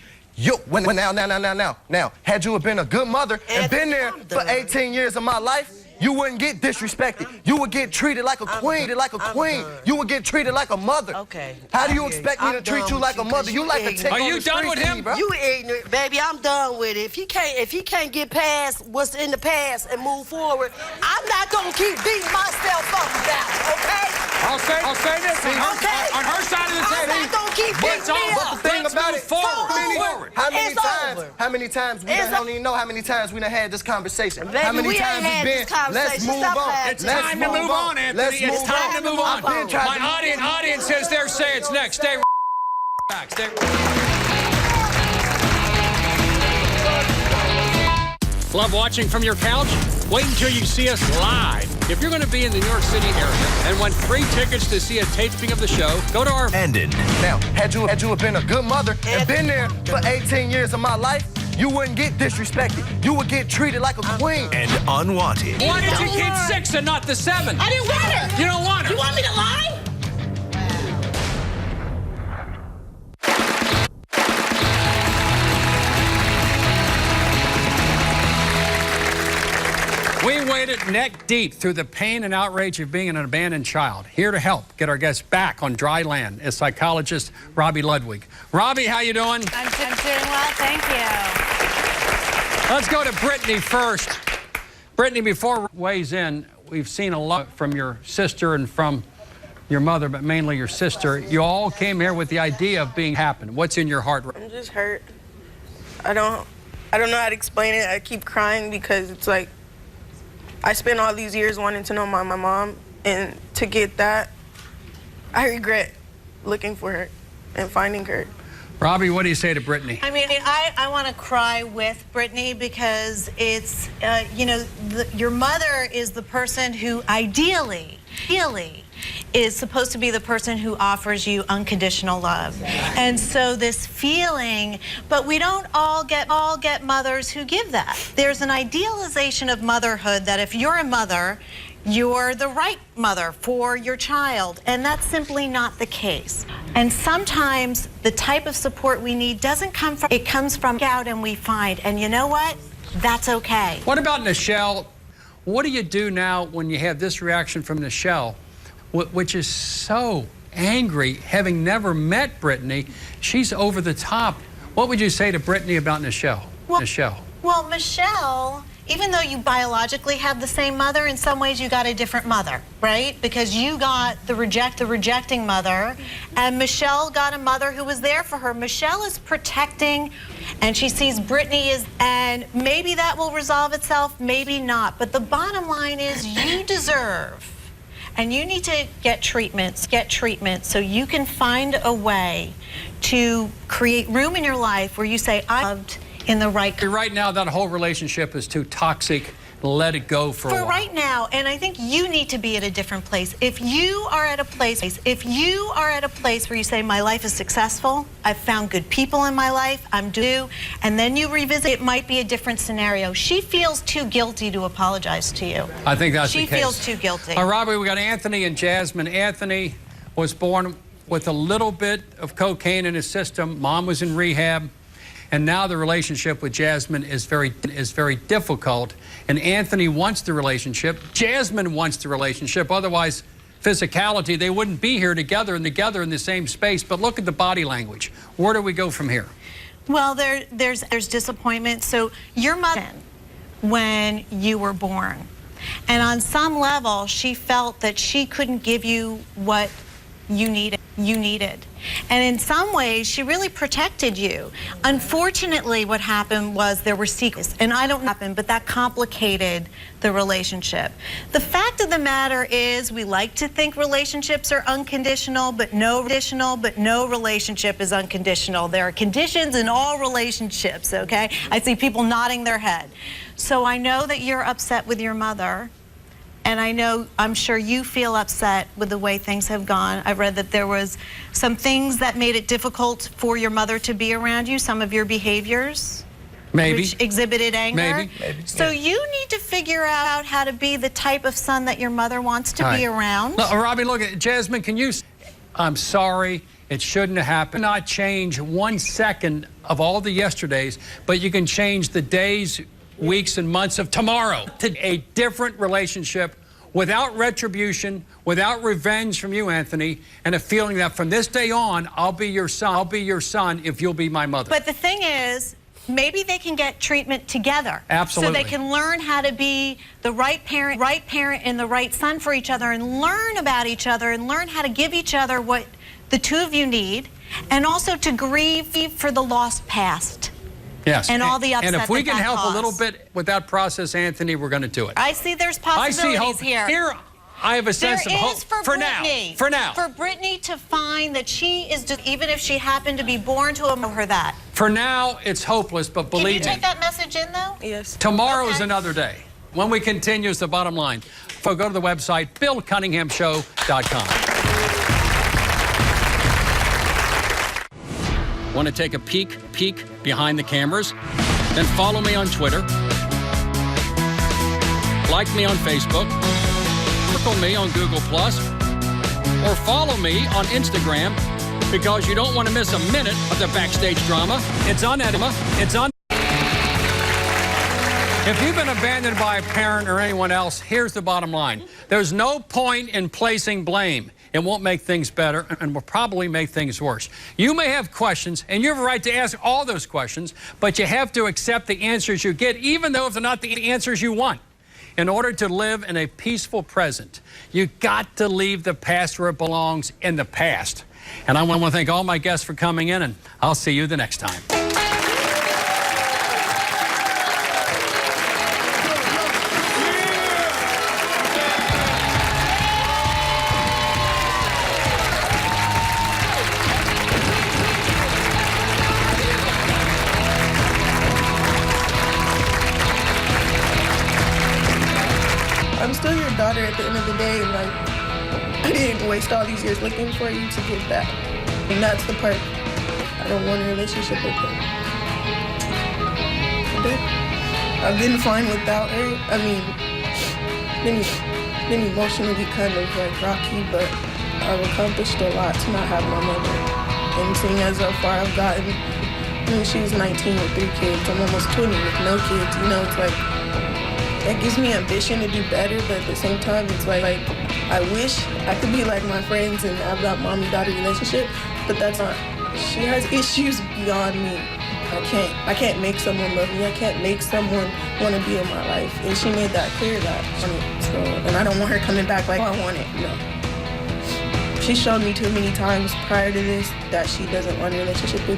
Speaker 5: Now, had you have been a good mother and been there for 18 years of my life, you wouldn't get disrespected. You would get treated like a queen. You would get treated like a mother.
Speaker 8: Okay.
Speaker 5: How do you expect me to treat you like a mother? You like to take
Speaker 3: Are
Speaker 5: on
Speaker 3: you
Speaker 5: the
Speaker 3: done with
Speaker 5: streets,
Speaker 3: him?
Speaker 5: bro.
Speaker 8: You ignorant, baby. I'm done with it. If he can't get past what's in the past and move forward, I'm not gonna keep beating myself up about it, okay?
Speaker 3: I'll say this.
Speaker 8: Okay.
Speaker 3: On her side of the
Speaker 8: I'm
Speaker 3: table.
Speaker 8: not gonna keep
Speaker 3: What's
Speaker 8: beating me
Speaker 3: over?
Speaker 8: up.
Speaker 5: The thing
Speaker 3: Let's
Speaker 5: about
Speaker 3: move
Speaker 5: it,
Speaker 3: forward.
Speaker 5: How many
Speaker 8: It's
Speaker 5: times?
Speaker 8: over.
Speaker 5: How many times we don't even know how many times we done had this conversation?
Speaker 8: Baby,
Speaker 5: how many
Speaker 8: we ain't
Speaker 5: times
Speaker 8: had
Speaker 5: it's
Speaker 8: this
Speaker 5: been? Let's
Speaker 8: conversation.
Speaker 5: move
Speaker 8: Stop
Speaker 5: on.
Speaker 8: lying.
Speaker 3: It's time to move on, Anthony.
Speaker 5: Let's
Speaker 3: It's time to move on.
Speaker 5: I've been trying to
Speaker 3: My audience says they're saying it's next. Stay back. Stay. Love watching from your couch? Wait until you see us live. If you're going to be in the New York City area and want free tickets to see a taping of the show, go to our...
Speaker 2: Ended.
Speaker 5: Now, had you been a good mother and been there for 18 years of my life, you wouldn't get disrespected. You would get treated like a queen.
Speaker 2: And unwanted.
Speaker 3: Why did you keep 6 and not the 7?
Speaker 6: I didn't want her.
Speaker 3: You don't want her.
Speaker 6: You want me to lie?
Speaker 3: We waded neck deep through the pain and outrage of being an abandoned child. Here to help get our guests back on dry land is psychologist Robbie Ludwig. Robbie, how you doing?
Speaker 9: I'm doing well, thank you.
Speaker 3: Let's go to Brittany first. Brittany, before weighs in, we've seen a lot from your sister and from your mother, but mainly your sister. You all came here with the idea of being happy. What's in your heart?
Speaker 1: I'm just hurt. I don't know how to explain it. I keep crying because it's like I spent all these years wanting to know my mom, and to get that, I regret looking for her and finding her.
Speaker 3: Robbie, what do you say to Brittany?
Speaker 9: I mean, I want to cry with Brittany because it's, you know, your mother is the person who ideally is supposed to be the person who offers you unconditional love. And so this feeling, but we don't all get mothers who give that. There's an idealization of motherhood that if you're a mother, you're the right mother for your child, and that's simply not the case. And sometimes the type of support we need doesn't come from, it comes from out and we find, and you know what? That's okay.
Speaker 3: What about Nichelle? What do you do now when you have this reaction from Nichelle, which is so angry, having never met Brittany? She's over the top. What would you say to Brittany about Nichelle?
Speaker 9: Well, Michelle, even though you biologically have the same mother, in some ways you got a different mother, right? Because you got the rejecting mother, and Michelle got a mother who was there for her. Michelle is protecting, and she sees Brittany as, and maybe that will resolve itself, maybe not. But the bottom line is you deserve, and you need to get treatment so you can find a way to create room in your life where you say, I loved in the right.
Speaker 3: Right now, that whole relationship is too toxic. Let it go for a while.
Speaker 9: right now, and I think you need to be at a different place. If you are at a place where you say, my life is successful, I've found good people in my life, I'm due, and then you revisit, it might be a different scenario. She feels too guilty to apologize to you.
Speaker 3: I think that's the case.
Speaker 9: She feels too guilty.
Speaker 3: Robbie, we got Anthony and Jasmine. Anthony was born with a little bit of cocaine in his system. Mom was in rehab. And now the relationship with Jasmine is very difficult. And Anthony wants the relationship. Jasmine wants the relationship. Otherwise, physicality, they wouldn't be here together in the same space. But look at the body language. Where do we go from here?
Speaker 9: Well, there's disappointment. So your mother, when you were born, and on some level, she felt that she couldn't give you what you needed. And in some ways, she really protected you. Unfortunately, what happened was there were secrets, and I don't know what happened, but that complicated the relationship. The fact of the matter is, we like to think relationships are unconditional, but no relationship is unconditional. There are conditions in all relationships, okay? I see people nodding their head. So I know that you're upset with your mother. And I'm sure you feel upset with the way things have gone. I've read that there was some things that made it difficult for your mother to be around you, some of your behaviors.
Speaker 3: Maybe.
Speaker 9: Which exhibited anger.
Speaker 3: Maybe.
Speaker 9: So you need to figure out how to be the type of son that your mother wants to be around.
Speaker 3: No, Robbie, look, Jasmine, can you... I'm sorry, it shouldn't have happened. Not change 1 second of all the yesterdays, but you can change the days, weeks, and months of tomorrow to a different relationship without retribution, without revenge from you, Anthony, and a feeling that from this day on, I'll be your son if you'll be my mother.
Speaker 9: But the thing is, maybe they can get treatment together.
Speaker 3: Absolutely.
Speaker 9: So they can learn how to be the right parent and the right son for each other, and learn about each other, and learn how to give each other what the two of you need, and also to grieve for the lost past.
Speaker 3: Yes.
Speaker 9: And all the upset.
Speaker 3: And if we can help a little bit with that process, Anthony, we're going to do it.
Speaker 9: I see there's possibilities
Speaker 3: I see hope
Speaker 9: here.
Speaker 3: I have a sense of hope
Speaker 9: for Brittany.
Speaker 3: For now.
Speaker 9: For Brittany to find that she is, even if she happened to be born to her that.
Speaker 3: For now, it's hopeless, but believe me.
Speaker 9: Can you take that message in, though?
Speaker 4: Yes.
Speaker 3: Tomorrow is another day. When we continue is the bottom line. So go to the website, BillCunninghamShow.com. Want to take a peek behind the cameras? Then follow me on Twitter. Like me on Facebook. Circle me on Google+. Or follow me on Instagram, because you don't want to miss a minute of the backstage drama. It's on Edema. It's on. If you've been abandoned by a parent or anyone else, here's the bottom line. There's no point in placing blame. It won't make things better and will probably make things worse. You may have questions, and you have a right to ask all those questions, but you have to accept the answers you get, even though if they're not the answers you want. In order to live in a peaceful present, you got to leave the past where it belongs, in the past. And I want to thank all my guests for coming in, and I'll see you the next time.
Speaker 1: I'm still your daughter at the end of the day, and like, I didn't waste all these years looking for you to get back. And that's the part. I don't want a relationship with her. I've been fine without her. I mean, been emotionally kind of like rocky, but I've accomplished a lot to not have my mother. And seeing as how far I've gotten, I mean, she was 19 with 3 kids. I'm almost 20 with no kids. You know, it's like, that gives me ambition to do better, but at the same time, it's like I wish I could be like my friends and have that mommy-daughter relationship, but that's not. She has issues beyond me. I can't make someone love me. I can't make someone want to be in my life, and she made that clear. And I don't want her coming back like, oh, I want it. No. She showed me too many times prior to this that she doesn't want a relationship with me.